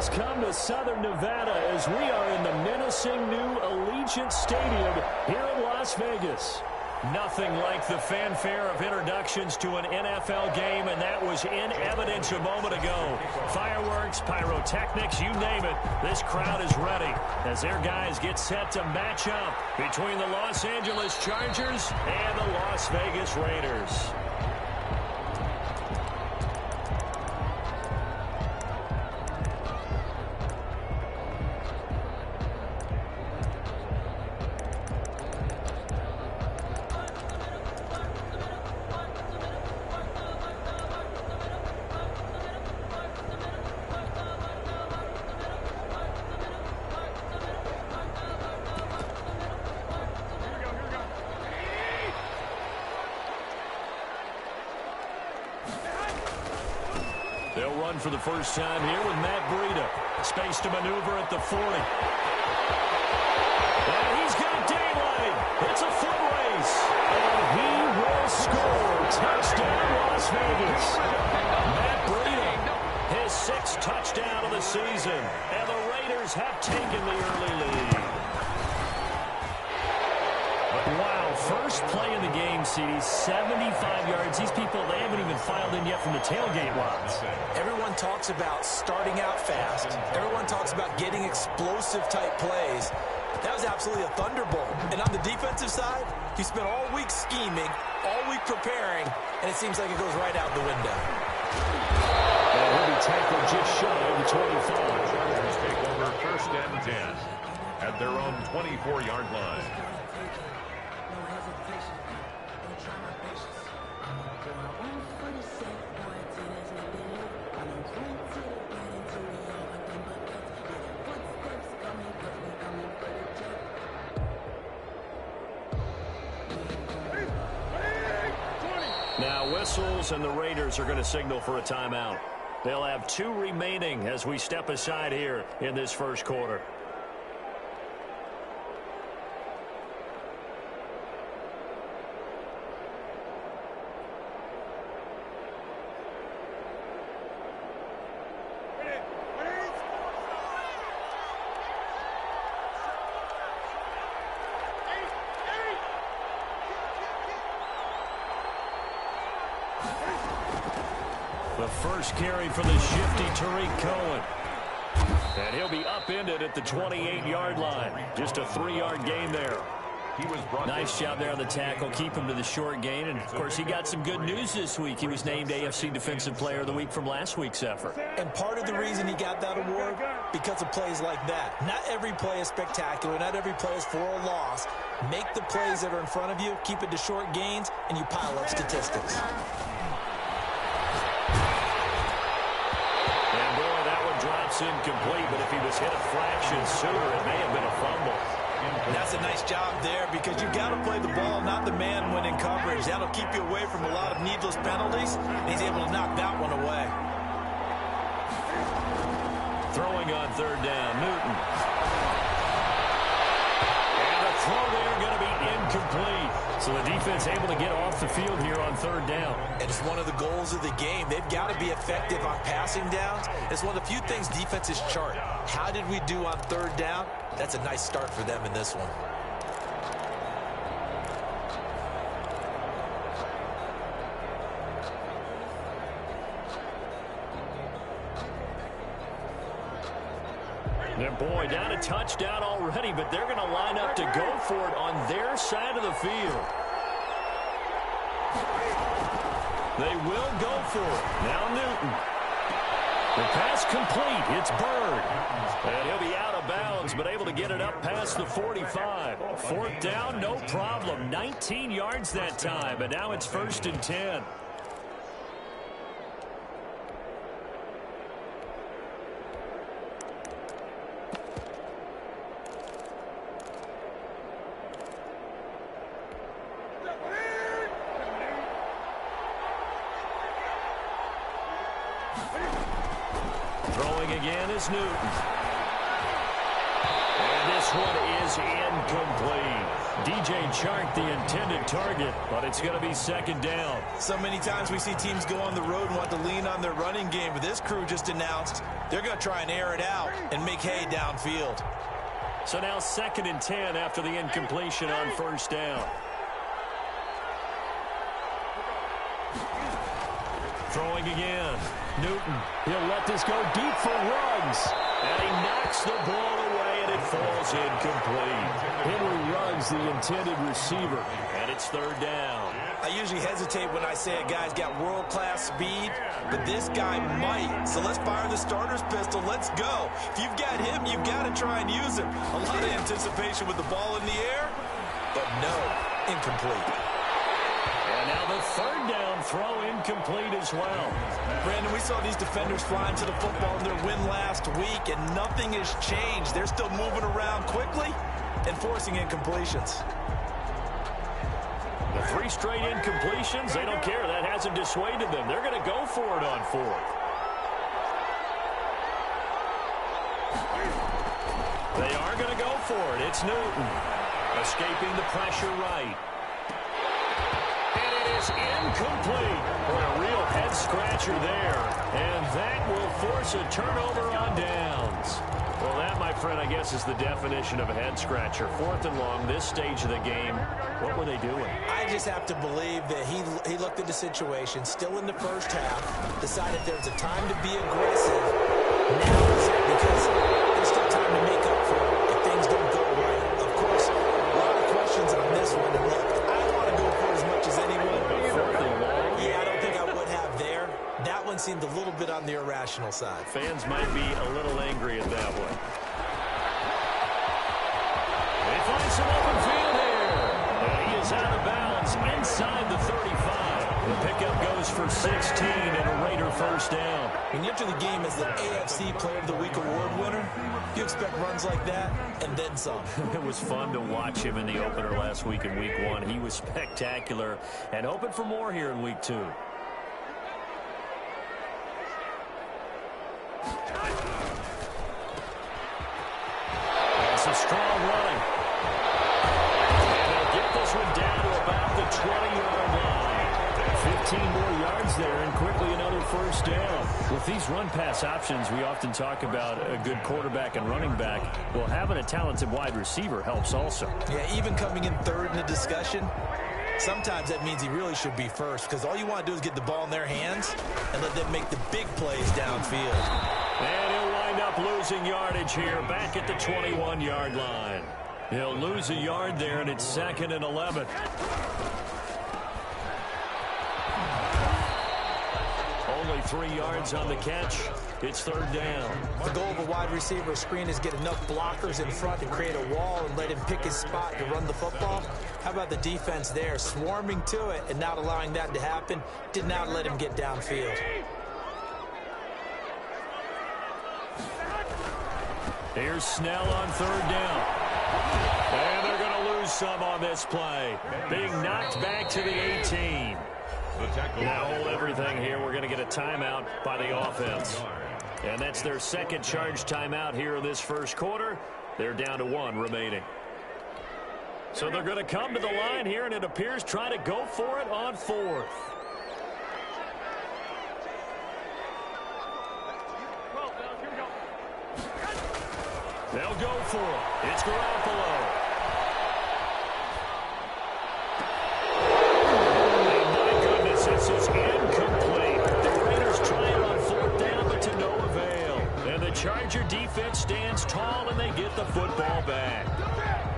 has come to Southern Nevada as we are in the menacing new Allegiant Stadium here in Las Vegas. Nothing like the fanfare of introductions to an NFL game, and that was in evidence a moment ago. Fireworks, pyrotechnics, you name it, this crowd is ready as their guys get set to match up between the Los Angeles Chargers and the Las Vegas Raiders. They'll run for the first time here with Matt Breida. Space to maneuver at the 40. And he's got daylight. It's a foot race. And he will score. Touchdown, Las Vegas. Matt Breida, his 6th touchdown of the season. And the Raiders have taken the early lead. Wow, first play in the game, CD, 75 yards. These people, they haven't even filed in yet from the tailgate lines. Everyone talks about starting out fast. Everyone talks about getting explosive-type plays. That was absolutely a thunderbolt. And on the defensive side, he spent all week scheming, all week preparing, and it seems like it goes right out the window. And he'll be tackled just shy of the 25. Chargers take over 1st and 10 at their own 24-yard line. Now whistles, and the Raiders are going to signal for a timeout. They'll have 2 remaining as we step aside here in this first quarter. The first carry for the shifty Tariq Cohen. And he'll be upended at the 28-yard line. Just a 3-yard gain there. Nice job there on the tackle. Keep him to the short gain. And, of course, he got some good news this week. He was named AFC Defensive Player of the Week from last week's effort. And part of the reason he got that award, because of plays like that. Not every play is spectacular. Not every play is for a loss. Make the plays that are in front of you, keep it to short gains, and you pile up statistics. Drops incomplete, but if he was hit a fraction sooner, it may have been a fumble. That's a nice job there because you've got to play the ball, not the man when in coverage. That'll keep you away from a lot of needless penalties, and he's able to knock that one away. Throwing on 3rd down, Newton. And the throw there going to be incomplete. So the defense able to get off the field here on 3rd down. And it's one of the goals of the game. They've got to be effective on passing downs. It's one of the few things defenses chart. How did we do on 3rd down? That's a nice start for them in this one. And boy, down a touchdown already, but they're going to line up to go for it on their side of the field. They will go for it. Now Newton. The pass complete. It's Bird. And he'll be out of bounds, but able to get it up past the 45. 4th down, no problem. 19 yards that time, and now it's 1st and 10. Throwing again is Newton. And this one is incomplete. DJ Chark, the intended target, but it's going to be second down. So many times we see teams go on the road and want to lean on their running game, but this crew just announced they're going to try and air it out and make hay downfield. So now 2nd and 10 after the incompletion on first down. Throwing again. Newton, he'll let this go deep for Ruggs. And he knocks the ball away, and it falls incomplete. Henry Ruggs, the intended receiver, and it's 3rd down. I usually hesitate when I say a guy's got world-class speed, but this guy might. So let's fire the starter's pistol. Let's go. If you've got him, you've got to try and use him. A lot of anticipation with the ball in the air, but no, incomplete. And now the 3rd down throw incomplete as well. Brandon, we saw these defenders flying to the football in their win last week, and nothing has changed. They're still moving around quickly and forcing incompletions. The 3 straight incompletions, they don't care. That hasn't dissuaded them. They're going to go for it on 4th. They are going to go for it. It's Newton escaping the pressure right. Is incomplete. Boy, a real head-scratcher there. And that will force a turnover on downs. Well, that, my friend, I guess is the definition of a head-scratcher. 4th and long, this stage of the game. What were they doing? I just have to believe that he looked at the situation, still in the first half, decided there's a time to be aggressive. Now is it, because there's still time to make up for it if things don't go right. Of course, a lot of questions on this one. And look, I want to go for as much as anyone. Yeah, I don't think I would have there. That one seemed a little bit on the irrational side. Fans might be a little angry at that one. They find some open field here. And he is out of bounds inside the 35. The pickup goes for 16 and a Raider first down. When you enter the game as the AFC Player of the Week award winner, you expect runs like that and then some. It was fun to watch him in the opener last week in Week 1. He was spectacular and hoping for more here in Week 2. That's a strong running. And they'll get this one down to about the 20-yard line. 15 more yards there and quickly another first down. With these run-pass options, we often talk about a good quarterback and running back. Well, having a talented wide receiver helps also. Yeah, even coming in 3rd in the discussion, sometimes that means he really should be first, because all you want to do is get the ball in their hands and let them make the big plays downfield. And he'll wind up losing yardage here back at the 21-yard line. He'll lose a yard there, and it's 2nd and 11. Only 3 yards on the catch. It's 3rd down. The goal of a wide receiver screen is get enough blockers in front to create a wall and let him pick his spot to run the football. How about the defense there, swarming to it and not allowing that to happen? Did not let him get downfield. Here's Snell on 3rd down. And they're going to lose some on this play. Being knocked back to the 18. Now hold everything here. We're going to get a timeout by the offense. And that's their 2nd charge timeout here in this first quarter. They're down to 1 remaining. So they're going to come to the line here, and it appears try to go for it on 4th. They'll go for it. It's Garoppolo. This is incomplete. The Raiders try it on 4th down, but to no avail. And the Charger defense stands tall, and they get the football back.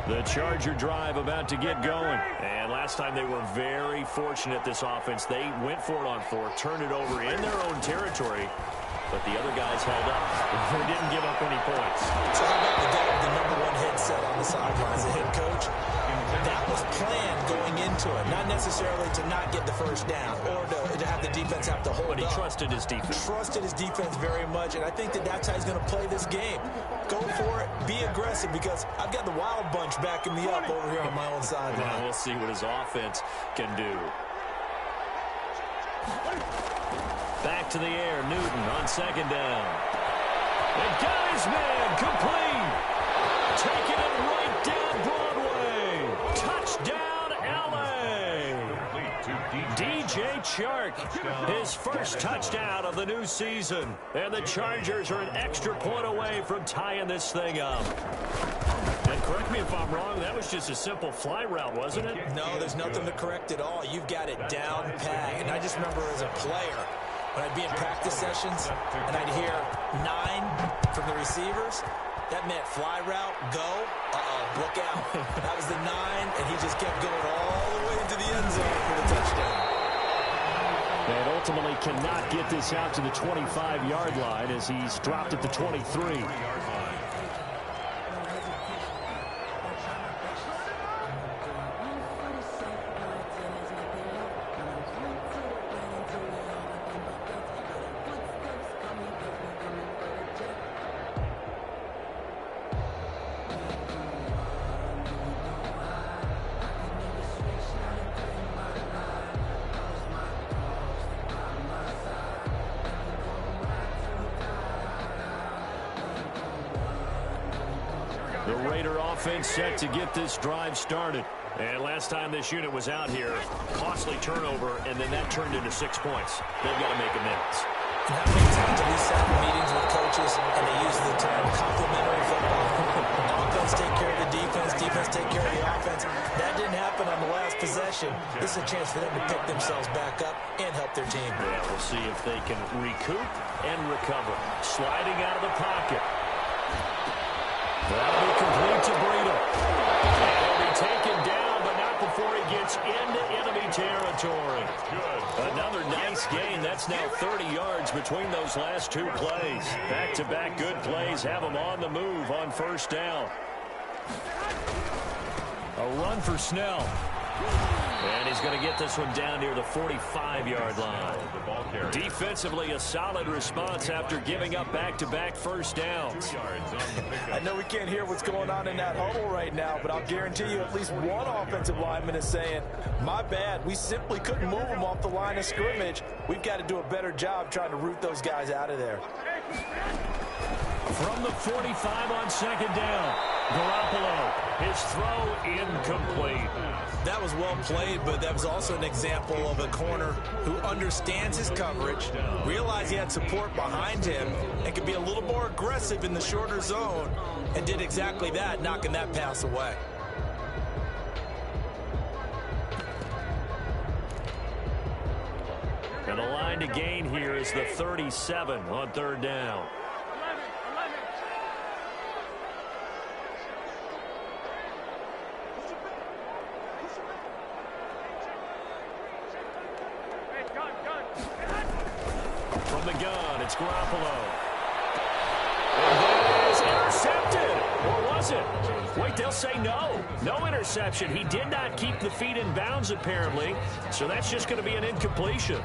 The Charger drive about to get going. And last time they were very fortunate, this offense. They went for it on 4th, turned it over in their own territory, but the other guys held up. They didn't give up any points. So how about the guy with the #1 headset on the sidelines, the head coach? That was planned going into it, not necessarily to not get the first down or to have the defense have to hold up. But he trusted his defense. Trusted his defense very much, and I think that's how he's going to play this game. Go for it, be aggressive, because I've got the wild bunch backing me up over here on my own sideline. Now we'll see what his offense can do. Back to the air, Newton on 2nd down. And got his man complete. Taking it right down Broadway. DJ Chark, his first touchdown of the new season. And the Chargers are an extra point away from tying this thing up. And correct me if I'm wrong, that was just a simple fly route, wasn't it? No, there's nothing to correct at all. You've got it down pat. And I just remember as a player, when I'd be in practice sessions and I'd hear 9 from the receivers, that meant fly route, go, look out. That was the 9, and he just kept going all the way into the end zone for the touchdown. And ultimately cannot get this out to the 25-yard line as he's dropped at the 23. The Raider offense set to get this drive started. And last time this unit was out here, costly turnover, and then that turned into 6 points. They've got to make amends. And how many times have we sat in meetings with coaches and they use the term complementary football? Offense take care of the defense, defense take care of the offense. That didn't happen on the last possession. This is a chance for them to pick themselves back up and help their team. Yeah, we'll see if they can recoup and recover. Sliding out of the pocket. That'll be complete to Breida. He'll be taken down, but not before he gets into enemy territory. Another nice gain. That's now 30 yards between those last 2 plays. Back-to-back good plays have him on the move on first down. A run for Snell. And he's going to get this one down near the 45-yard line. Defensively, a solid response after giving up back-to-back first downs. I know we can't hear what's going on in that huddle right now, but I'll guarantee you at least one offensive lineman is saying, my bad, we simply couldn't move them off the line of scrimmage. We've got to do a better job trying to root those guys out of there. From the 45 on second down, Garoppolo, his throw incomplete. That was well played, but that was also an example of a corner who understands his coverage, realized he had support behind him, and could be a little more aggressive in the shorter zone, and did exactly that, knocking that pass away. And the line to gain here is the 37 on third down. From the gun, it's Garoppolo. And that is intercepted. Or was it? Wait, they'll say no. No interception. He did not keep the feet in bounds, apparently. So that's just going to be an incompletion.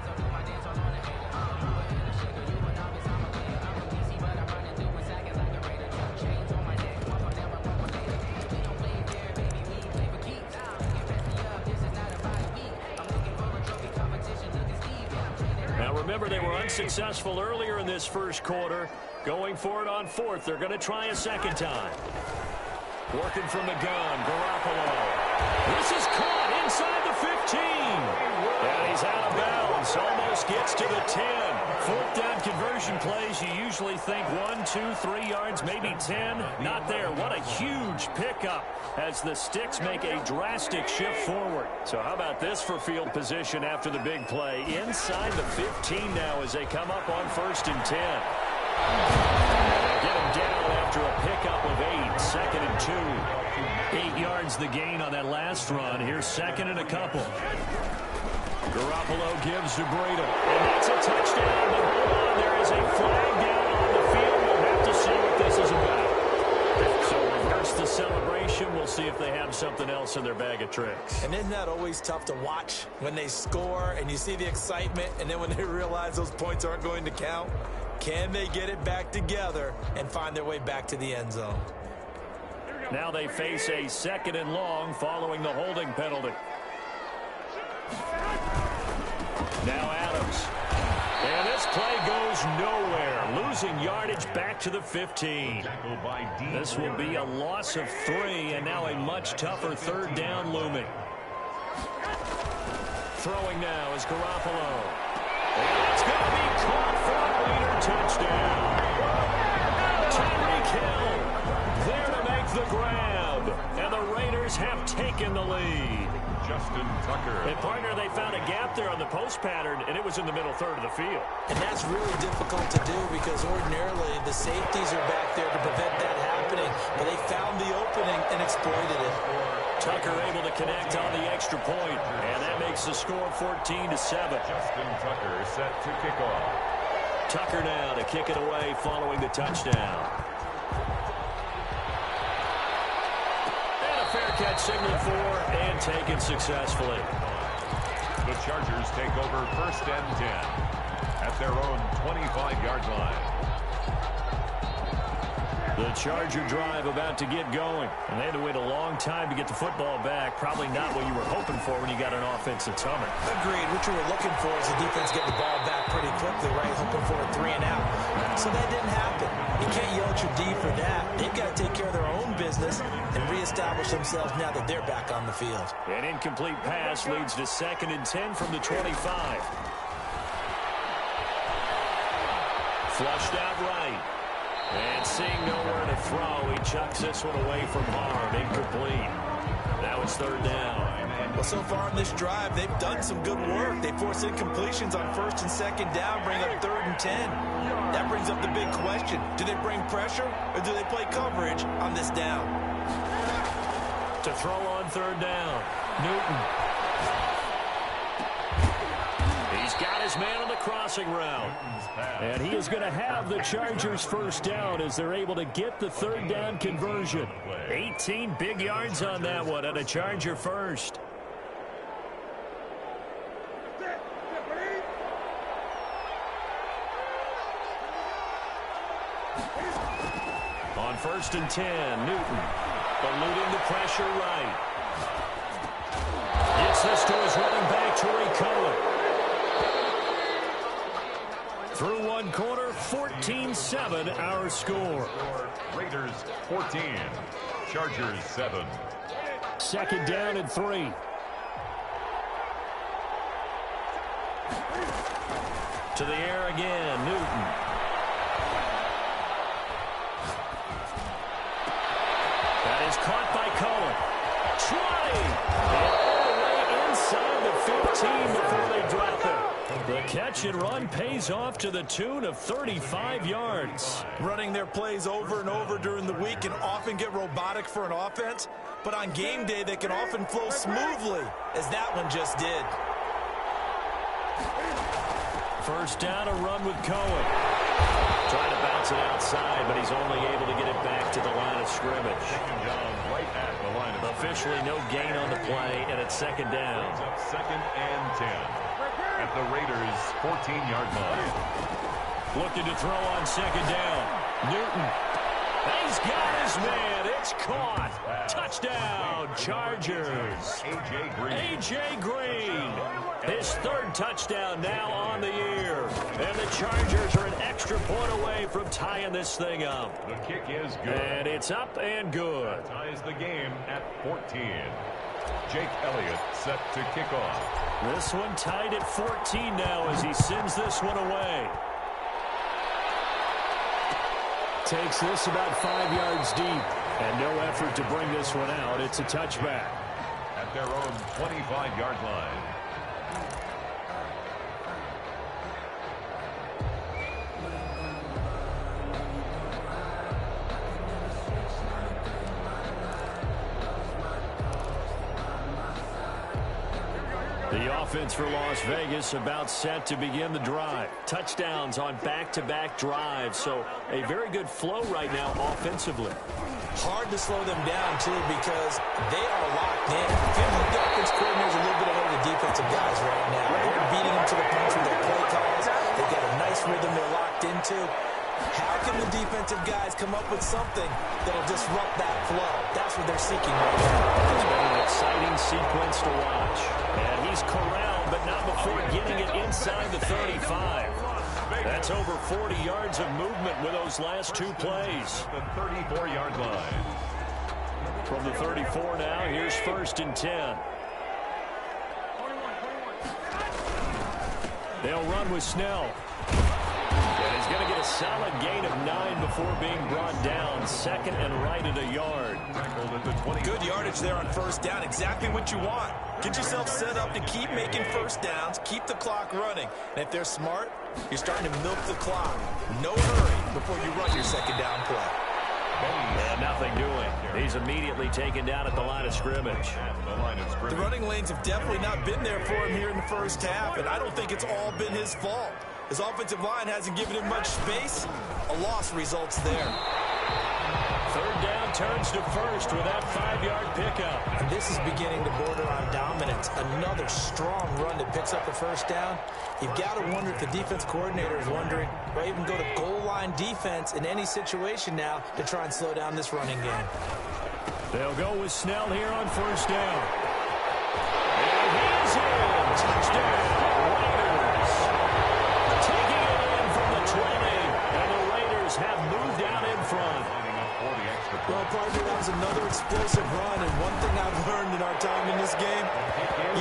Remember, they were unsuccessful earlier in this first quarter. Going for it on fourth. They're going to try a second time. Working from the gun, Garoppolo. This is caught inside the 15. And he's out of bounds. Almost gets to the 10. Fourth down conversion plays, you usually think 1, 2, 3 yards, maybe 10. Not there. What a huge pickup as the Sticks make a drastic shift forward. So how about this for field position after the big play? Inside the 15 now as they come up on 1st and 10. Get him down after a pickup of 8. 2nd and 2. 8 yards the gain on that last run. Here's 2nd and a couple. Garoppolo gives to Breida. And that's a touchdown. But hold on, there is a flag down on the field. We'll have to see what this is about. So reverse the celebration. We'll see if they have something else in their bag of tricks. And isn't that always tough to watch when they score and you see the excitement, and then when they realize those points aren't going to count? Can they get it back together and find their way back to the end zone? Now they face a 2nd and long following the holding penalty. Now Adams. And this play goes nowhere. Losing yardage back to the 15. This will be a loss of 3, and now a much tougher 3rd down looming. Throwing now is Garoppolo. And it's going to be caught for a leader touchdown. Tyreek Hill there to make the grab. And the Raiders have taken the lead. Justin Tucker. And partner, they found a gap there on the post pattern, and it was in the middle third of the field. And that's really difficult to do because ordinarily the safeties are back there to prevent that happening. But they found the opening and exploited it. Tucker able to connect on the extra point, and that makes the score 14-7. Justin Tucker set to kick off. Tucker now to kick it away following the touchdown. Fair catch signaled for and taken successfully. The Chargers take over 1st and 10 at their own 25-yard line. The Charger drive about to get going. And they had to wait a long time to get the football back. Probably not what you were hoping for when you got an offense that's humming. Agreed. What you were looking for is the defense getting the ball back pretty quickly, right? Hoping for a 3-and-out. So that didn't happen. You can't yell at your D for that. They've got to take care of their own business and reestablish themselves now that they're back on the field. An incomplete pass leads to 2nd and 10 from the 25. Flushed out right. And seeing nowhere to throw, he chucks this one away from harm. Incomplete. Now it's 3rd down. Well, so far in this drive, they've done some good work. They force incompletions on 1st and 2nd down, bring up 3rd and 10. That brings up the big question. Do they bring pressure or do they play coverage on this down? To throw on 3rd down, Newton. He's got his man on the crossing route. And he is going to have the Chargers 1st down as they're able to get the 3rd down conversion. 18 big yards on that one and a Charger 1st. On 1st and 10, Newton eluding the pressure right. Gets this to his running back, Tariq Cohen. Through one quarter, 14-7 our score. Raiders 14, Chargers 7. 2nd down and 3. To the air again, Newton. That is caught by Cohen. 20! And all the way inside the 15 before they drop it. The catch and run pays off to the tune of 35 yards. Running their plays over and over during the week can often get robotic for an offense, but on game day they can often flow smoothly, as that one just did. 1st down, a run with Cohen. Trying to bounce it outside, but he's only able to get it back to the line of scrimmage. Right at the line of Officially no gain on the play, and it's 2nd down. 2nd and 10 at the Raiders' 14-yard line. Looking to throw on 2nd down. Newton. He's got his man. It's caught. Touchdown, Chargers. A.J. Green. His 3rd touchdown now on the year. And the Chargers are an extra point away from tying this thing up. The kick is good. And it's up and good. Ties the game at 14. Jake Elliott set to kick off. This one tied at 14 now as he sends this one away. Takes this about 5 yards deep. And no effort to bring this one out. It's a touchback. At their own 25-yard line. The offense for Las Vegas about set to begin the drive. Touchdowns on back-to-back drives, so a very good flow right now offensively. Hard to slow them down, too, because they are locked in. Feels like the offense coordinator's a little bit ahead of the defensive guys right now. They're beating them to the punch with their play calls. They've got a nice rhythm they're locked into. How can the defensive guys come up with something that'll disrupt that flow? That's what they're seeking right now. It's been an exciting sequence to watch. And he's corralled, but not before getting it inside the 35. That's over 40 yards of movement with those last 2 plays. The 34-yard line. From the 34 now, here's 1st and 10. They'll run with Snell. And he's going to get a solid gain of 9 before being brought down. Second and right at a yard. Good yardage there on first down. Exactly what you want. Get yourself set up to keep making first downs. Keep the clock running. And if they're smart, you're starting to milk the clock. No hurry before you run your second down play. And nothing doing. He's immediately taken down at the line of scrimmage. The running lanes have definitely not been there for him here in the first half, and I don't think it's all been his fault. His offensive line hasn't given him much space. A loss results there. Third down turns to first with that 5-yard pickup. And this is beginning to border on dominance. Another strong run that picks up a first down. You've got to wonder if the defense coordinator is wondering, or even go to goal line defense in any situation now to try and slow down this running game. They'll go with Snell here on first down. And he is in. Touchdown, Raiders. Taking it in from the 20, and the Raiders have moved out in front. Well, partner, that was another explosive run, and one thing I've learned in our time in this game,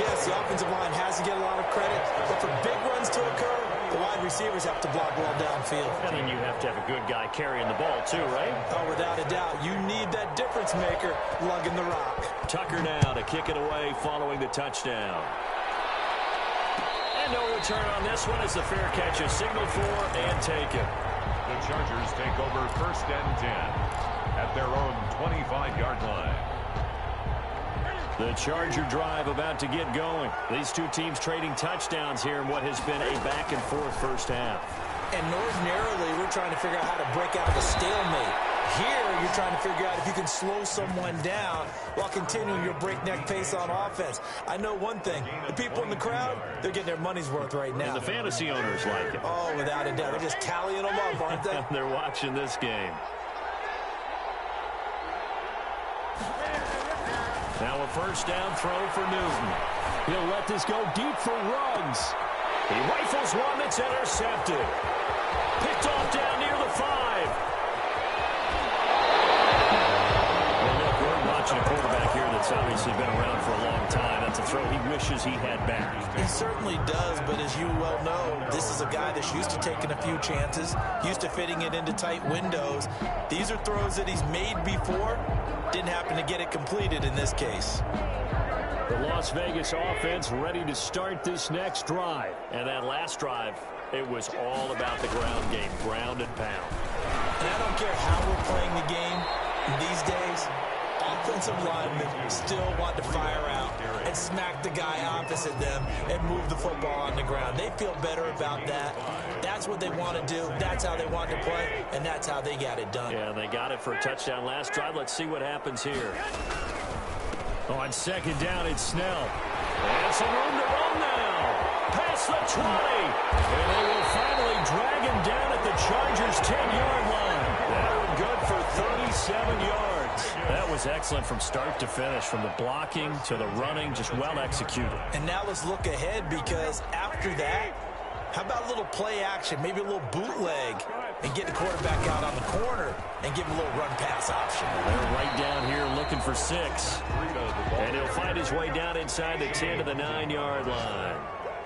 yes, the offensive line has to get a lot of credit, but for big runs to occur, the wide receivers have to block well downfield. I mean, you have to have a good guy carrying the ball, too, right? Oh, without a doubt. You need that difference maker lugging the rock. Tucker now to kick it away following the touchdown. And no return on this one as the fair catch is signaled for and taken. The Chargers take over first and 10 at their own 25-yard line. The Charger drive about to get going. These two teams trading touchdowns here in what has been a back-and-forth first half. And ordinarily, we're trying to figure out how to break out of a stalemate. Here, you're trying to figure out if you can slow someone down while continuing your breakneck pace on offense. I know one thing. The people in the crowd, they're getting their money's worth right now. And the fantasy owners like it. Oh, without a doubt. They're just tallying them up, aren't they? They're watching this game. Now a first down throw for Newton. He'll let this go deep for Ruggs. He rifles one that's intercepted. Picked off down near the 5. Well, look, we're watching a quarterback here that's obviously been around for a long time. That's a throw he wishes he had back. He certainly does, but as you well know, this is a guy that's used to taking a few chances, used to fitting it into tight windows. These are throws that he's made before. Didn't happen to get it completed in this case. The Las Vegas offense ready to start this next drive. And that last drive, it was all about the ground game, ground and pound. And I don't care how we're playing the game these days, offensive linemen still want to fire out and smack the guy opposite them and move the football on the ground. They feel better about that. That's what they want to do. That's how they want to play, and that's how they got it done. Yeah, they got it for a touchdown last drive. Let's see what happens here. On second down, it's Snell. And some room to run now. Past the 20. And they will finally drag him down at the Chargers' 10-yard line. That one good for 37 yards. That was excellent from start to finish, from the blocking to the running, just well executed. And now let's look ahead, because after that, how about a little play action, maybe a little bootleg, and get the quarterback out on the corner and give him a little run-pass option. They're right down here looking for 6. And he'll find his way down inside the 10 to the 9-yard line.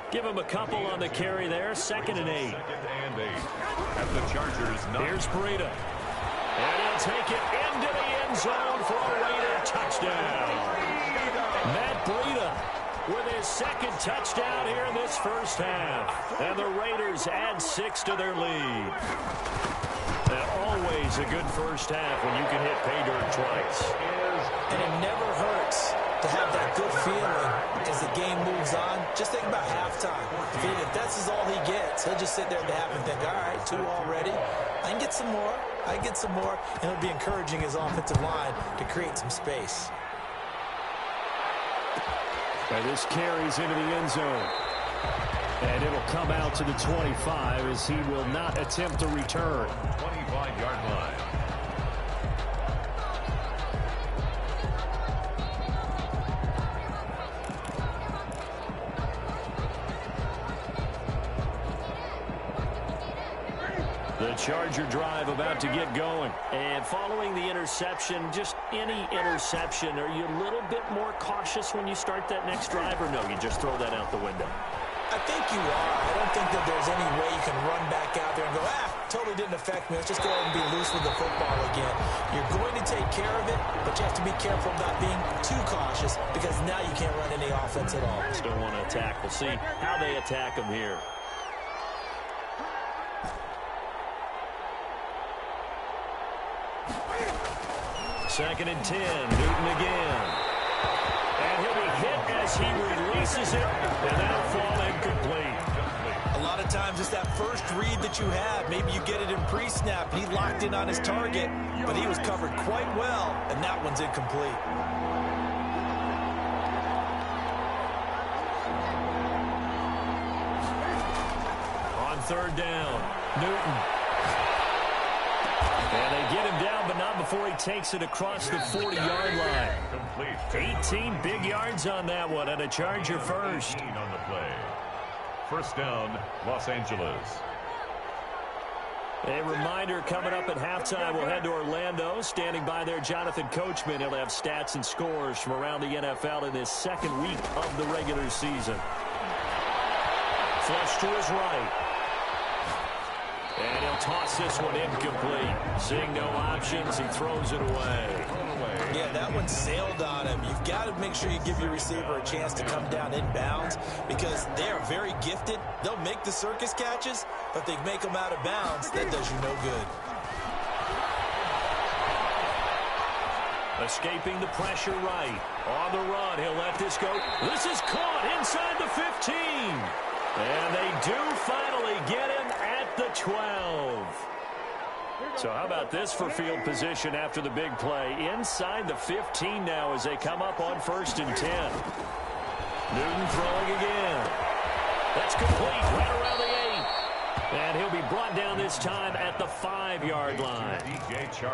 Give him a couple on the carry there. 2nd and 8. At the Chargers, here's Breida. And he'll take it into the end zone for a Raider touchdown. Matt Breida with his 2nd touchdown here in this first half. And the Raiders add 6 to their lead. And always a good first half when you can hit pay dirt twice. And it never hurts to have that good feeling as the game moves on. Just think about halftime. If that's all he gets, he'll just sit there at the half and think, all right, 2 already. I can get some more. I can get some more. And he'll be encouraging his offensive line to create some space. And this carries into the end zone. And it'll come out to the 25 as he will not attempt to return. 25-yard line. The Charger drive about to get going. And following the interception, just any interception, are you a little bit more cautious when you start that next drive, or no, you just throw that out the window? I think you are. I don't think that there's any way you can run back out there and go, totally didn't affect me. Let's just go ahead and be loose with the football again. You're going to take care of it, but you have to be careful about being too cautious because now you can't run any offense at all. Still want to attack. We'll see how they attack them here. Second and 10. Newton again. And he'll be hit as he releases it, and that'll fall incomplete. A lot of times it's that first read that you have. Maybe you get it in pre-snap. He locked in on his target, but he was covered quite well, and that one's incomplete. On third down, Newton. And they get him down, but not before he takes it across the 40-yard line. 18 big yards on that one, and a Charger first. On the play. First down, Los Angeles. A reminder coming up at halftime, we'll head to Orlando. Standing by there, Jonathan Coachman. He'll have stats and scores from around the NFL in this second week of the regular season. Flush to his right. And he'll toss this one incomplete. Seeing no options, he throws it away. Yeah, that one sailed on him. You've got to make sure you give your receiver a chance to come down inbounds because they are very gifted. They'll make the circus catches, but they make them out of bounds. That does you no good. Escaping the pressure right. On the run, he'll let this go. This is caught inside the 15. And they do finally get him at the 12. So how about this for field position after the big play? Inside the 15 now as they come up on first and 10. Newton throwing again. That's complete right around the 8. And he'll be brought down this time at the 5-yard line.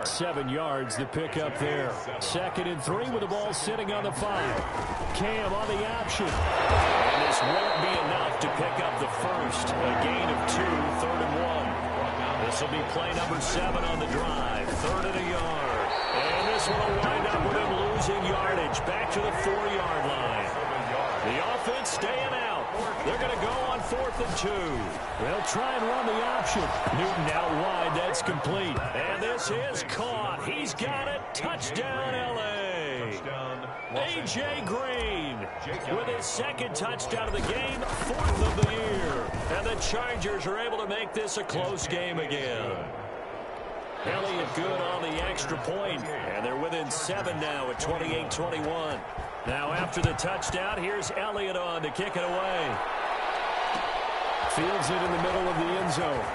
7 yards the pick up there. Second and 3 with the ball sitting on the 5. Cam on the option. And this won't be enough to pick up the first. A gain of 2, 3rd and 1. This will be play number 7 on the drive. 3rd and a yard. And this one will wind up with him losing yardage. Back to the 4-yard line. The offense staying out. They're going to go on 4th and 2. They'll try and run the option. Newton out wide. That's complete. And this is caught. He's got it. Touchdown, L.A. A.J. Green with his second touchdown of the game, 4th of the year. And the Chargers are able to make this a close game again. Elliott good on the extra point, and they're within 7 now at 28-21. Now after the touchdown, here's Elliott on to kick it away. Fields it in the middle of the end zone.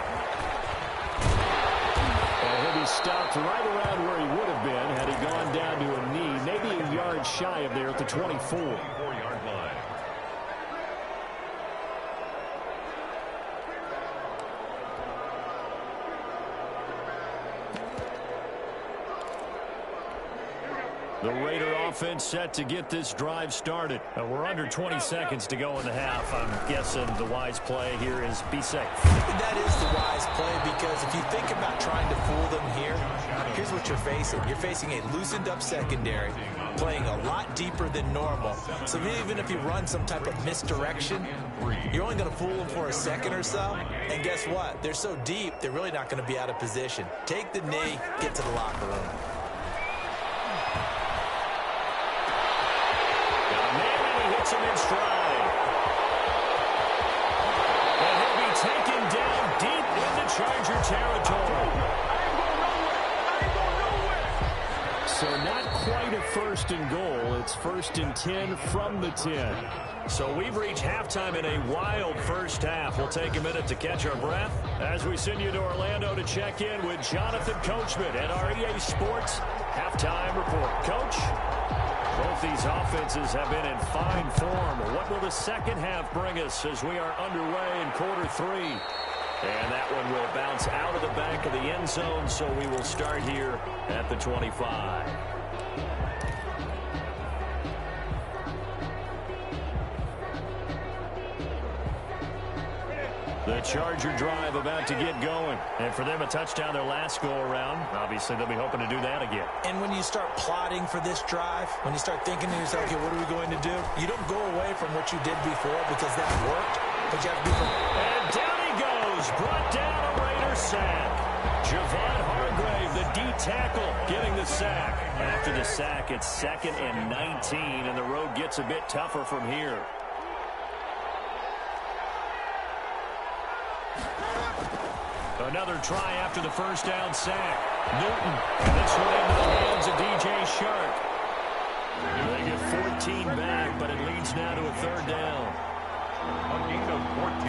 And he'll be stopped right around where he would have been had he gone down to a knee, maybe a yard shy of there at the 24. 24-yard line. The Raider offense set to get this drive started. We're under 20 seconds to go in the half. I'm guessing the wise play here is be safe. That is the wise play because if you think about trying to fool them here, here's what you're facing. You're facing a loosened up secondary, playing a lot deeper than normal. So even if you run some type of misdirection, you're only going to fool them for a second or so. And guess what? They're so deep, they're really not going to be out of position. Take the knee, get to the locker room. Hits him in stride. And he'll be taken down deep into Charger territory. So not quite a 1st and goal. It's 1st and 10 from the 10. So we've reached halftime in a wild first half. We'll take a minute to catch our breath as we send you to Orlando to check in with Jonathan Coachman at our EA Sports Halftime Report. Coach? Both these offenses have been in fine form. What will the second half bring us as we are underway in quarter 3? And that one will bounce out of the back of the end zone, so we will start here at the 25. The Charger drive about to get going. And for them, a touchdown their last go-around. Obviously, they'll be hoping to do that again. And when you start plotting for this drive, when you start thinking to yourself, okay, what are we going to do? You don't go away from what you did before because that worked. but you have to be prepared. And down he goes. Brought down a Raider sack. Javon Hargrave, the D tackle, getting the sack. After the sack, it's 2nd and 19, and the road gets a bit tougher from here. Another try after the first down sack. Newton, and this one into the hands of D.J. Shark. They get 14 back, but it leads now to a 3rd down. A gain of 14,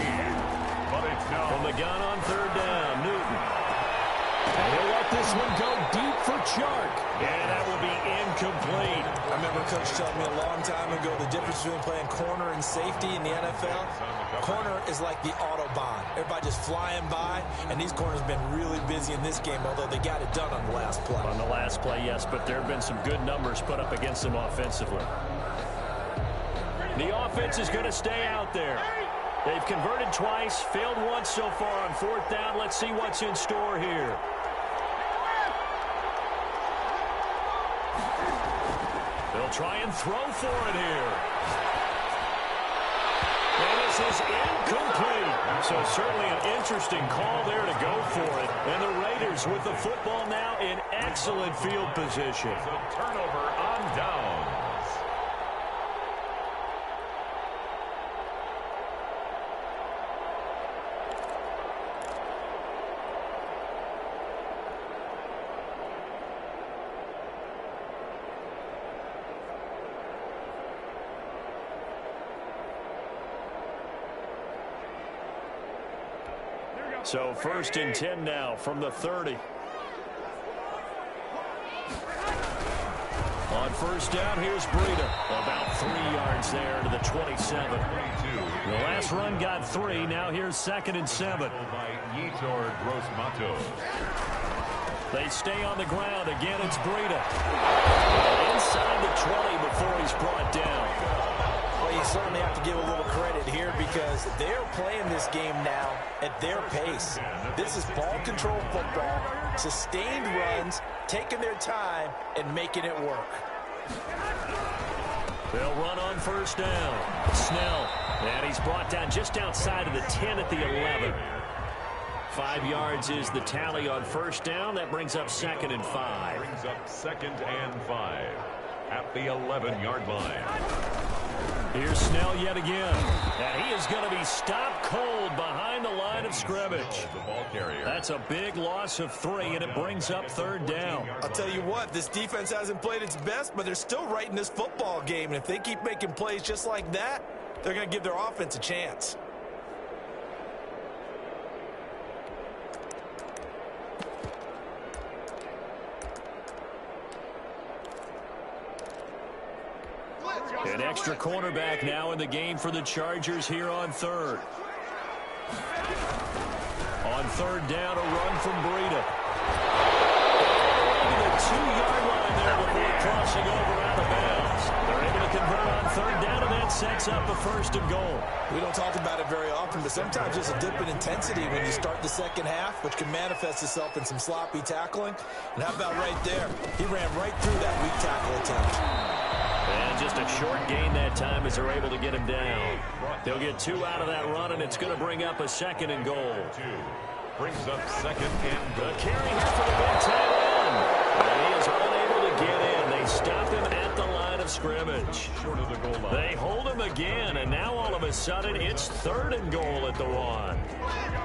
but it's now from the gun on 3rd down. Newton. And he'll let this one go deep for Chark. And that will be incomplete. I remember Coach telling me a long time ago the difference between playing corner and safety in the NFL. Corner is like the Autobahn. Everybody just flying by, and these corners have been really busy in this game, although they got it done on the last play. On the last play, yes, but there have been some good numbers put up against them offensively. The offense is going to stay out there. They've converted twice, failed once so far on 4th down. Let's see what's in store here. They'll try and throw for it here. And this is incomplete. So certainly an interesting call there to go for it. And the Raiders with the football now in excellent field position. It's a turnover on downs. So 1st and 10 now from the 30. On 1st down, here's Breida. About 3 yards there to the 27. The last run got 3. Now here's 2nd and 7. They stay on the ground. Again, it's Breida. Inside the 20 before he's brought down. Well, you certainly have to give a little credit here because they're playing this game now at their pace. This is ball control football, sustained runs, taking their time, and making it work. They'll run on 1st down. Snell, and he's brought down just outside of the 10 at the 11. 5 yards is the tally on 1st down. That brings up 2nd and 5. Brings up 2nd and 5 at the 11-yard line. Here's Snell yet again. And he is going to be stopped cold behind the line of scrimmage. The ball carrier. That's a big loss of 3, and it brings up 3rd down. I'll tell you what, this defense hasn't played its best, but they're still right in this football game. And if they keep making plays just like that, they're going to give their offense a chance. An extra cornerback now in the game for the Chargers here on 3rd. On 3rd down, a run from Breida. The 2-yard line there before crossing over out of bounds. They're able to convert on 3rd down, and that sets up a 1st and goal. We don't talk about it very often, but sometimes there's a dip in intensity when you start the second half, which can manifest itself in some sloppy tackling. And how about right there? He ran right through that weak tackle attempt. And just a short gain that time as they're able to get him down. They'll get 2 out of that run, and it's going to bring up a 2nd and goal. Brings up 2nd and goal. The carry here for the big tight end. And he is unable to get in. They stop him at the line of scrimmage. Short of the goal line. They hold him again, and now all of a sudden it's 3rd and goal at the 1.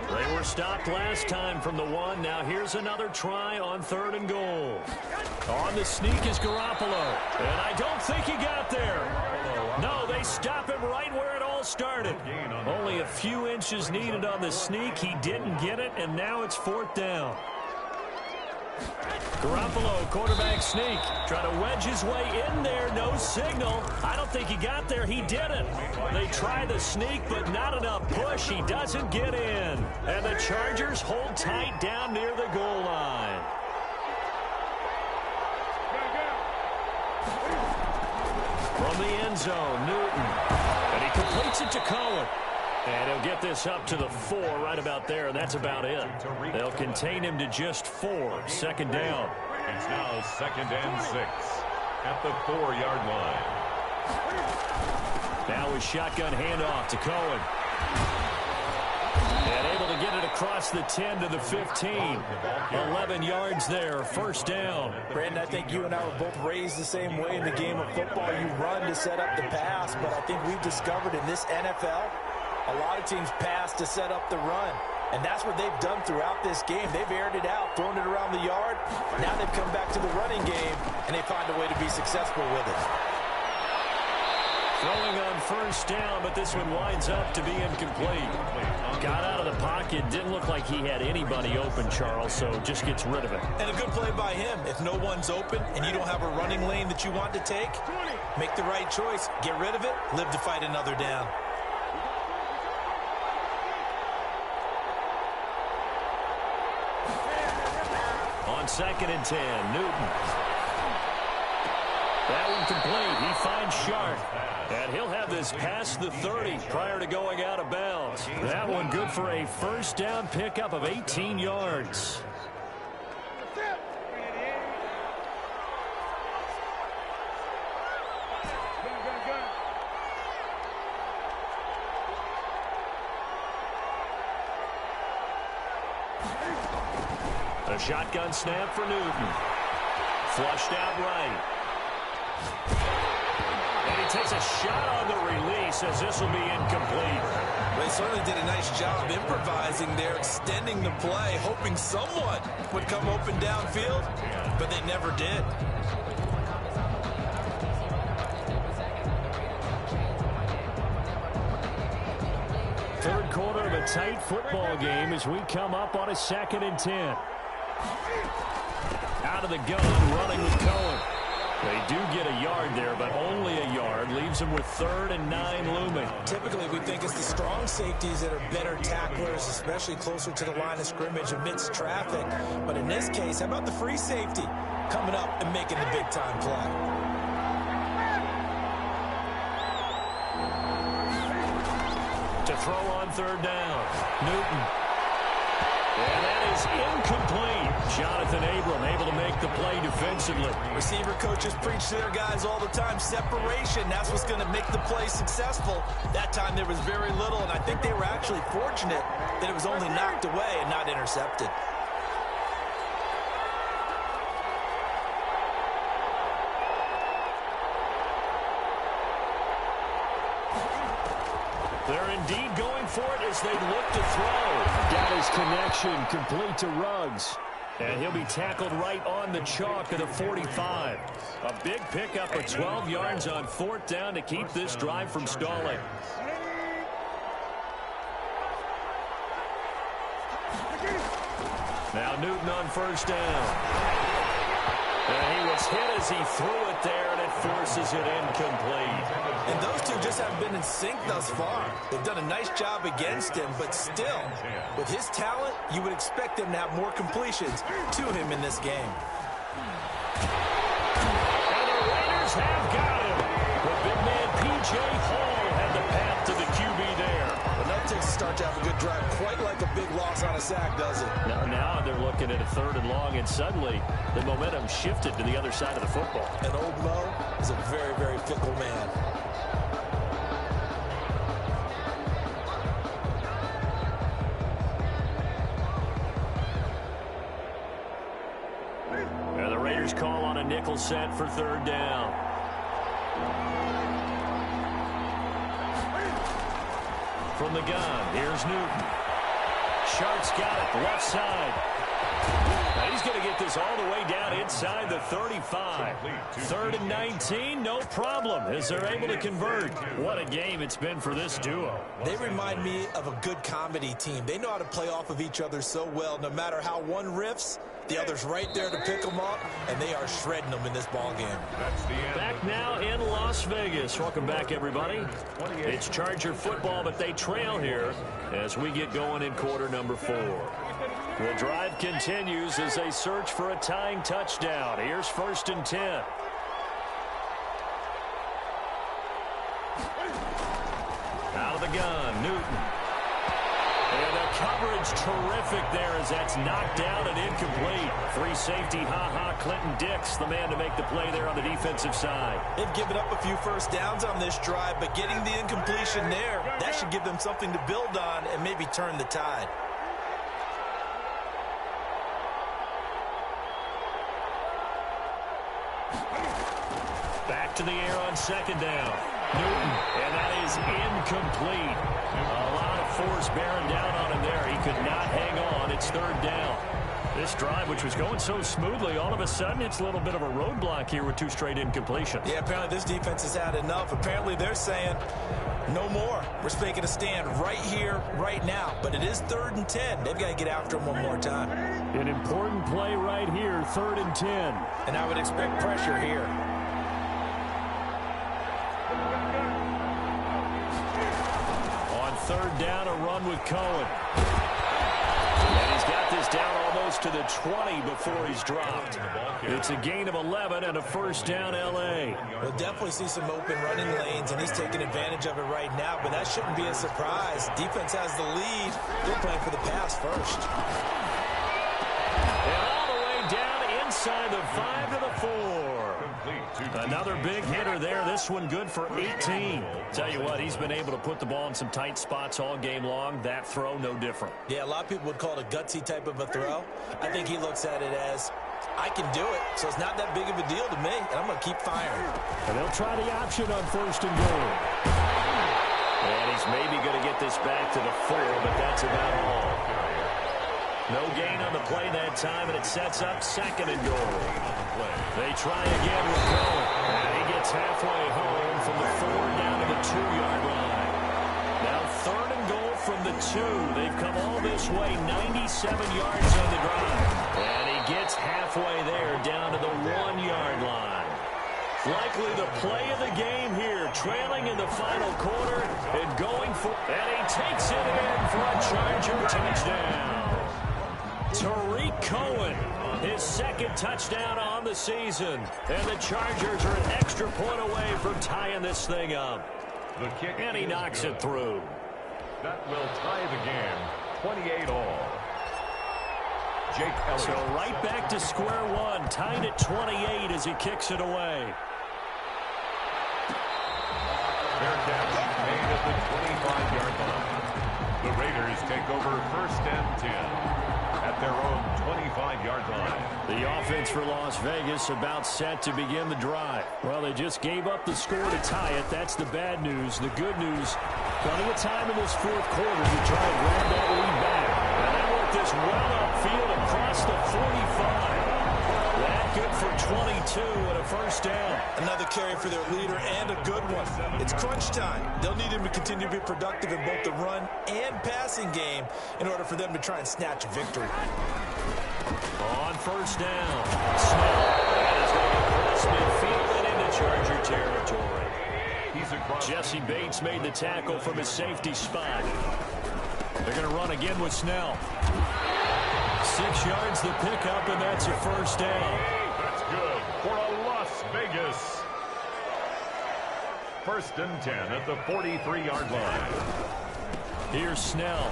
They were stopped last time from the 1. Now here's another try on 3rd and goal. On the sneak is Garoppolo. And I don't think he got there. No, they stop him right where it all started. Only a few inches needed on the sneak. He didn't get it, and now it's 4th down. Garoppolo, quarterback sneak. Trying to wedge his way in there. No signal. I don't think he got there. He didn't. They try the sneak, but not enough push. He doesn't get in. And the Chargers hold tight down near the goal line. From the end zone, Newton. And he completes it to Cohen. And he'll get this up to the 4 right about there, and that's about it. They'll contain him to just 4. 2nd down. It's now 2nd and 6 at the 4-yard line. Now a shotgun handoff to Cohen. And able to get it across the 10 to the 15. 11 yards there, first down. Brandon, I think you and I were both raised the same way in the game of football. You run to set up the pass, but I think we've discovered in this NFL, a lot of teams pass to set up the run. And that's what they've done throughout this game. They've aired it out, thrown it around the yard. Now they've come back to the running game, and they find a way to be successful with it. Throwing on first down, but this one winds up to be incomplete. Got out of the pocket, didn't look like he had anybody open, Charles, so just gets rid of it. And a good play by him. If no one's open and you don't have a running lane that you want to take, make the right choice. Get rid of it, live to fight another down. On 2nd and 10, Newton. That one complete. He finds Sharp. And he'll have this past the 30 prior to going out of bounds. That one good for a first down pickup of 18 yards. A shotgun snap for Newton. Flushed out right. And he takes a shot on the release as this will be incomplete. They certainly did a nice job improvising there, extending the play, hoping someone would come open downfield, but they never did. Third quarter of a tight football game as we come up on a 2nd and 10. Out of the gun, running with Cohen. They do get a yard there, but only a yard. Leaves them with 3rd and 9 looming. Typically, we think it's the strong safeties that are better tacklers, especially closer to the line of scrimmage amidst traffic. But in this case, how about the free safety coming up and making the big-time play? To throw on 3rd down, Newton. And that is incomplete. Jonathan Abram able to make the play defensively. Receiver coaches preach to their guys all the time. Separation, that's what's going to make the play successful. That time there was very little, and I think they were actually fortunate that it was only knocked away and not intercepted. They're indeed going for it as they look to throw. Got his connection complete to Ruggs. And he'll be tackled right on the chalk of the 45. A big pickup of 12 yards on 4th down to keep this drive from stalling. Now Newton on 1st down. And he was hit as he threw it there, and it forces it incomplete. And those two just haven't been in sync thus far. They've done a nice job against him, but still, with his talent, you would expect him to have more completions to him in this game. And the Raiders have got him. The big man, P.J. Hall, had the path to the QB there. But that takes a start to have a good drive, quite like a big loss on a sack, does it? Now they're looking at a 3rd and long, and suddenly the momentum shifted to the other side of the football. And old Mo is a very, very fickle man. And the Raiders call on a nickel set for 3rd down. From the gun, here's Newton. Sharp's got it, left side. Now he's going to get this all the way down inside the 35. 3rd and 19, no problem, as they're able to convert. What a game it's been for this duo. They remind me of a good comedy team. They know how to play off of each other so well. No matter how one riffs, the other's right there to pick them up, and they are shredding them in this ball game. Back now in Las Vegas. Welcome back, everybody. It's Charger football, but they trail here as we get going in quarter number 4. The drive continues as they search for a tying touchdown. Here's 1st and 10. Out of the gun, Newton. And a coverage terrific there as that's knocked down and incomplete. Free safety, Clinton Dix, the man to make the play there on the defensive side. They've given up a few first downs on this drive, but getting the incompletion there, that should give them something to build on and maybe turn the tide. Back to the air on second down. Newton, and that is incomplete. A lot of force bearing down on him there. He could not hang on. It's third down. This drive, which was going so smoothly, all of a sudden it's a little bit of a roadblock here with 2 straight incompletions. Yeah, apparently this defense has had enough. Apparently they're saying, no more. We're making a stand right here, right now. But it is 3rd and 10. They've got to get after him one more time. An important play right here, 3rd and 10. And I would expect pressure here. On 3rd down, a run with Cohen. And he's got this down almost to the 20 before he's dropped. It's a gain of 11 and a first down, L.A. We'll definitely see some open running lanes, and he's taking advantage of it right now, but that shouldn't be a surprise. Defense has the lead. They're playing for the pass first. And all the way down inside the 5 to the 4. Another big hitter there. This one good for 18. Tell you what, he's been able to put the ball in some tight spots all game long. That throw, no different. Yeah, a lot of people would call it a gutsy type of a throw. I think he looks at it as, I can do it, so it's not that big of a deal to me, and I'm going to keep firing. And they'll try the option on 1st and goal. And he's maybe going to get this back to the 4, but that's about all. No gain on the play that time, and it sets up 2nd and goal. They try again with Cohen. And he gets halfway home from the 4 down to the 2-yard line. Now 3rd and goal from the 2. They've come all this way, 97 yards on the drive. And he gets halfway there down to the 1-yard line. Likely the play of the game here, trailing in the final quarter and going for, and he takes it in for a Charger touchdown. Tariq Cohen, his 2nd touchdown on the season. And the Chargers are an extra point away from tying this thing up. The kick, and he knocks it through. That will tie the game, 28-all. Jake Elliott. So right back to square one, tied at 28 as he kicks it away. Fair catch made at the 25-yard line. The Raiders take over 1st and 10. At their own 25-yard line. The offense for Las Vegas about set to begin the drive. Well, they just gave up the score to tie it. That's the bad news. The good news, plenty of time in this 4th quarter to try and grab that lead back. And they work this well upfield across the 45. That good for 22 and a first down. Another carry for their leader and a good one. It's crunch time. They'll need him to continue to be productive in both the run and passing game in order for them to try and snatch a victory. On 1st down, Snell. That is going to cross midfield and into Charger territory. He's across. Jesse Bates made the tackle from his safety spot. They're going to run again with Snell. 6 yards the pickup, and that's a first down. That's good for a Las Vegas. 1st and 10 at the 43-yard line. Here's Snell.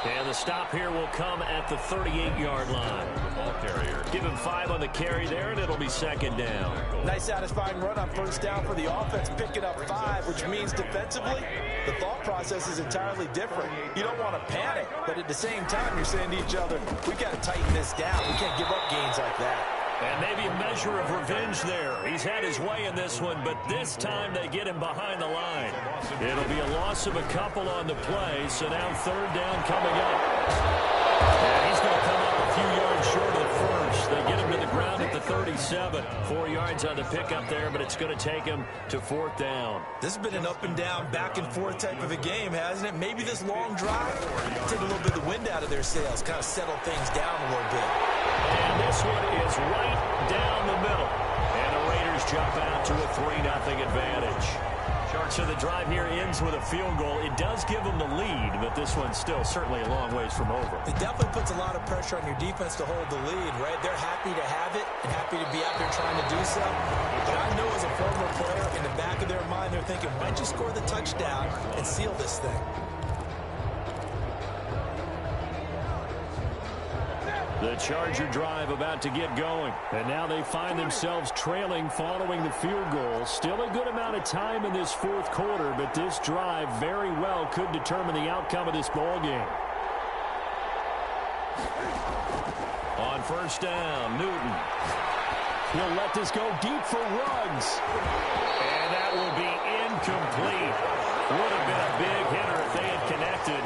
And the stop here will come at the 38-yard line. The ball carrier. Give him 5 on the carry there, and it'll be 2nd down. Nice satisfying run on 1st down for the offense, picking up 5, which means defensively, the thought process is entirely different. You don't want to panic, but at the same time, you're saying to each other, we've got to tighten this down. We can't give up gains like that. And maybe a measure of revenge there. He's had his way in this one, but this time they get him behind the line. It'll be a loss of a couple on the play, so now 3rd down coming up. And he's going to come up a few yards short of the first. They get him to the ground at the 37. 4 yards on the pickup there, but it's going to take him to 4th down. This has been an up and down, back and forth type of a game, hasn't it? Maybe this long drive, take a little bit of the wind out of their sails, kind of settle things down a little bit. And this one is right down the middle. And the Raiders jump out to a 3-0 advantage. So the drive here ends with a field goal. It does give them the lead, but this one's still certainly a long ways from over. It definitely puts a lot of pressure on your defense to hold the lead, right? They're happy to have it and happy to be out there trying to do so. But I know as a former player, in the back of their mind, they're thinking, why don't you score the touchdown and seal this thing? The Charger drive about to get going. And now they find themselves trailing following the field goal. Still a good amount of time in this fourth quarter, but this drive very well could determine the outcome of this ball game. On first down, Newton. He'll let this go deep for Ruggs. And that will be incomplete. Would have been a big hitter if they had connected.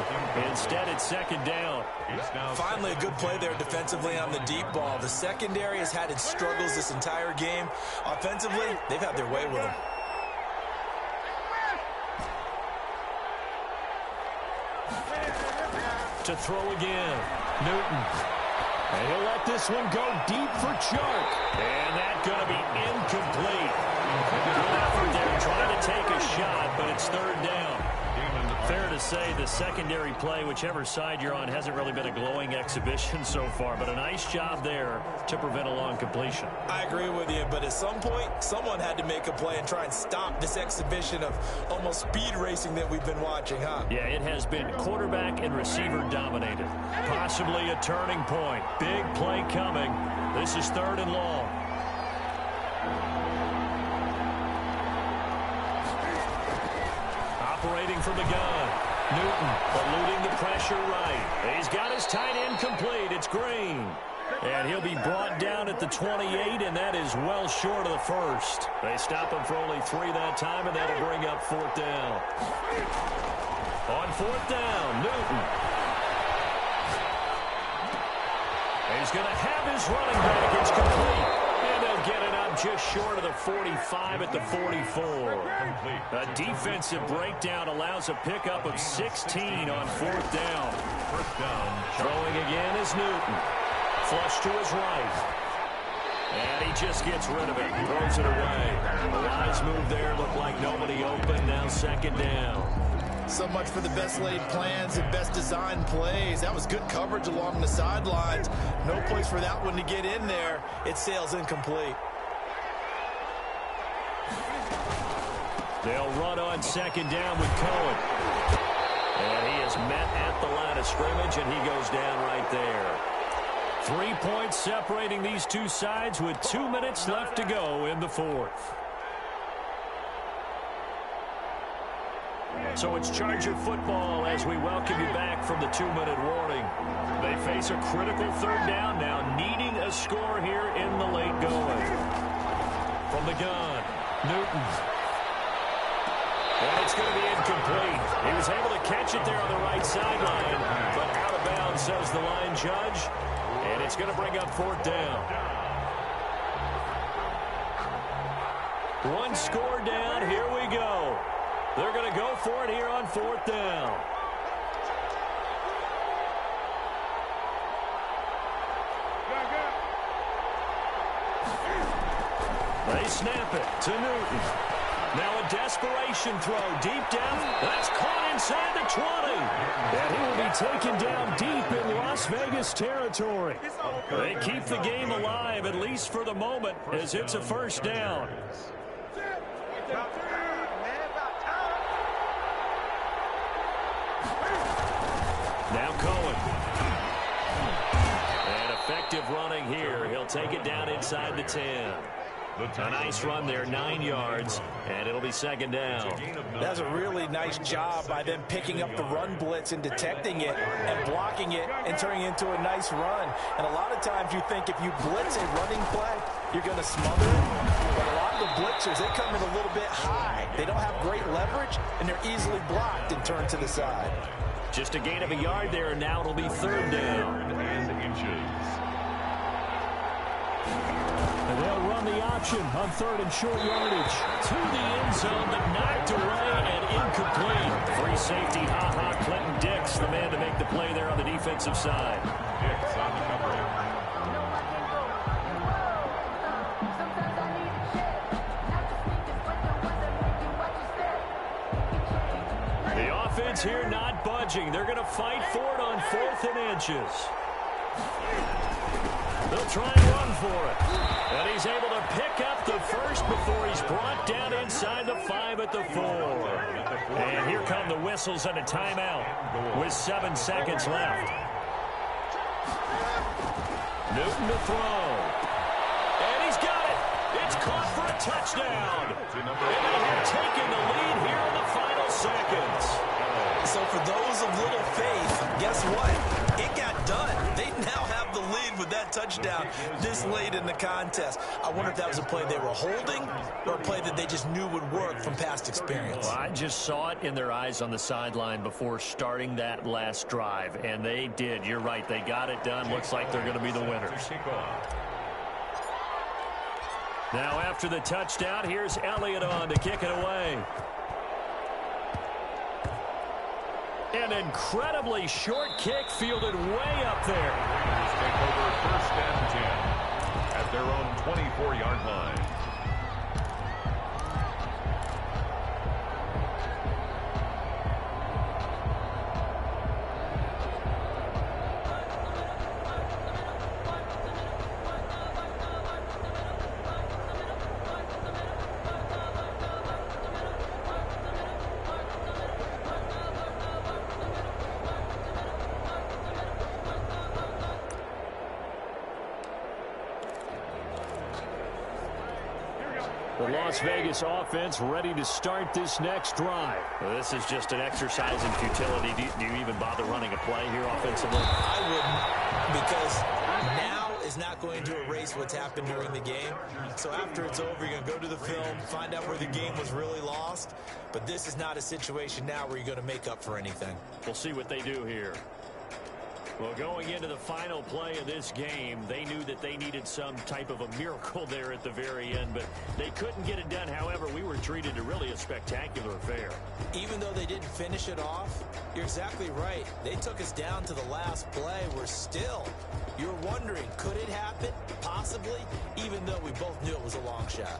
Instead, it's second down. Finally, a good play there defensively on the deep ball. The secondary has had its struggles this entire game. Offensively, they've had their way with them. To throw again, Newton. And he'll let this one go deep for Chark. And that's going to be incomplete. Good effort there trying to take a shot, but it's third down. Fair to say the secondary play, whichever side you're on, hasn't really been a glowing exhibition so far, but a nice job there to prevent a long completion. I agree with you, but at some point, someone had to make a play and try and stop this exhibition of almost speed racing that we've been watching, huh? Yeah, it has been quarterback and receiver dominated. Possibly a turning point. Big play coming. This is third and long. Operating from the gun. Newton eluding the pressure right. He's got his tight end complete. It's Green. And he'll be brought down at the 28, and that is well short of the first. They stop him for only 3 that time, and that'll bring up fourth down. On fourth down, Newton. He's going to have his running back. It's complete. And they'll get it up just short of the 45 at the 44. A defensive breakdown allows a pickup of 16 on fourth down. Throwing again is Newton. Flush to his right. And he just gets rid of it. Throws it away. A wise move there. Looked like nobody open. Now second down. So much for the best laid plans and best designed plays. That was good coverage along the sidelines. No place for that one to get in there. It sails incomplete. They'll run on second down with Cohen. And he is met at the line of scrimmage, and he goes down right there. 3 points separating these two sides with 2 minutes left to go in the fourth. So it's Charger football as we welcome you back from the 2-minute warning. They face a critical third down now, needing a score here in the late going. From the gun, Newton. And it's going to be incomplete. He was able to catch it there on the right sideline, but out of bounds, says the line judge. And it's going to bring up fourth down. One score down. Here we go. They're going to go for it here on fourth down. They snap it to Newton. Now a desperation throw deep down. That's caught inside the 20. And he will be taken down deep in Las Vegas territory. They keep the game alive, at least for the moment, as it's a first down. Now Cohen. And effective running here. He'll take it down inside the 10. A nice run there, 9 yards, and it'll be second down. That's a really nice job by them picking up the run blitz and detecting it and blocking it and turning it into a nice run. And a lot of times you think if you blitz a running play, you're going to smother it. But a lot of the blitzers, they come in a little bit high. They don't have great leverage, and they're easily blocked and turned to the side. Just a gain of a yard there, and now it'll be third down. And they'll run the option on third and short yardage. To the end zone, but knocked away and incomplete. Free safety, Clinton Dix, the man to make the play there on the defensive side. Dix on the cover. The offense here not budging. They're going to fight for it on 4th and inches. They'll try and run for it. And he's able to pick up the first before he's brought down inside the 5 at the 4. And here come the whistles and a timeout with 7 seconds left. Newton to throw. And he's got it. It's caught for a touchdown. And they have taken the lead here in the final seconds. So for those of little faith, guess what? It got done. They now have the lead with that touchdown this late in the contest. I wonder if that was a play they were holding or a play that they just knew would work from past experience. Well, I just saw it in their eyes on the sideline before starting that last drive, and they did. You're right. They got it done. Looks like they're going to be the winners. Now after the touchdown, here's Elliott on to kick it away. An incredibly short kick fielded way up there. Raiders take over first and 10 at their own 24-yard line. The Las Vegas offense ready to start this next drive. Well, this is just an exercise in futility. Do you even bother running a play here offensively? I wouldn't, because now is not going to erase what's happened during the game. So after it's over, you're going to go to the film, find out where the game was really lost. But this is not a situation now where you're going to make up for anything. We'll see what they do here. Well, going into the final play of this game, they knew that they needed some type of a miracle there at the very end, but they couldn't get it done. However, we were treated to really a spectacular affair. Even though they didn't finish it off, you're exactly right. They took us down to the last play. You're wondering, could it happen? Possibly, even though we both knew it was a long shot.